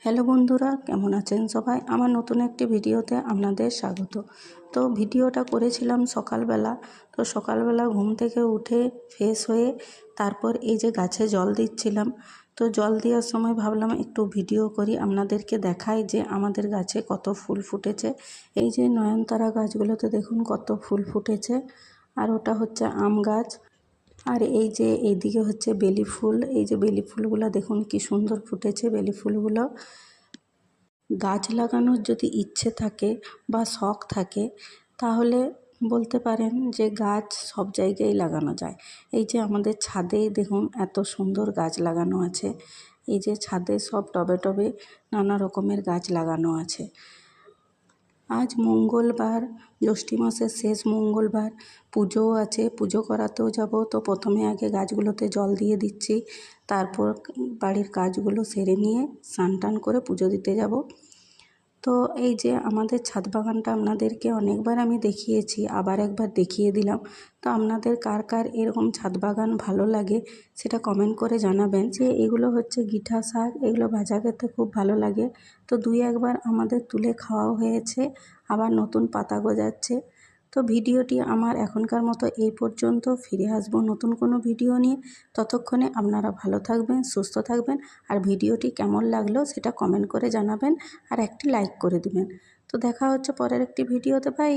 Hello বন্ধুরা, কেমন আছেন সবাই? আমার নতুন একটি ভিডিওতে আপনাদের স্বাগত। তো ভিডিওটা করেছিলাম সকালবেলা। তো সকালবেলা ঘুম থেকে উঠে ফ্রেশ হয়ে তারপর এই যে গাছে জল দিচ্ছিলাম। তো জল দেওয়ার সময় ভাবলাম একটু ভিডিও করি, আপনাদেরকে দেখাই যে আমাদের গাছে কত ফুল ফুটেছে। এই যে নয়নতারা গাছগুলোতে দেখুন কত ফুল ফুটেছে, আর ওটা হচ্ছে আম গাছ। আর এই যে এইদিকে হচ্ছে বেলি ফুল। এই যে বেলি ফুলগুলো দেখুন কি সুন্দর ফুটেছে। বেলি ফুলগুলো গাছ লাগানোর যদি ইচ্ছে থাকে বা শখ থাকে তাহলে বলতে পারেন যে গাছ সব জায়গায় লাগানো যায়। এই যে আমাদের ছাদেই দেখুন এত সুন্দর গাছ লাগানো আছে। এই যে ছাদে সব টবে টবে নানা রকমের গাছ লাগানো আছে। আজ মঙ্গলবার, জ্যৈষ্ঠী মাসের শেষ মঙ্গলবার, পুজোও আছে, পুজো করাতেও যাব। তো প্রথমে আগে গাছগুলোতে জল দিয়ে দিচ্ছি, তারপর বাড়ির কাজগুলো সেরে নিয়ে স্নান টান করে পুজো দিতে যাব। তো এই যে আমাদের ছাদ বাগানটা আপনাদেরকে অনেকবার আমি দেখিয়েছি, আবার একবার দেখিয়ে দিলাম। তো আপনাদের কার কার এরকম ছাদ বাগান ভালো লাগে সেটা কমেন্ট করে জানাবেন। যে এগুলো হচ্ছে গিঠা শাক, এগুলো ভাজা খেতে খুব ভালো লাগে। তো দুই একবার আমাদের তুলে খাওয়াও হয়েছে, আবার নতুন পাতা গজাচ্ছে। তো ভিডিওটি আমার এখনকার মতো এই পর্যন্ত। ফিরে আসবো নতুন কোনো ভিডিও নিয়ে। ততক্ষণে আপনারা ভালো থাকবেন, সুস্থ থাকবেন, আর ভিডিওটি কেমন লাগলো সেটা কমেন্ট করে জানাবেন, আর একটি লাইক করে দিবেন। তো দেখা হচ্ছে পরের একটি ভিডিওতে। বাই।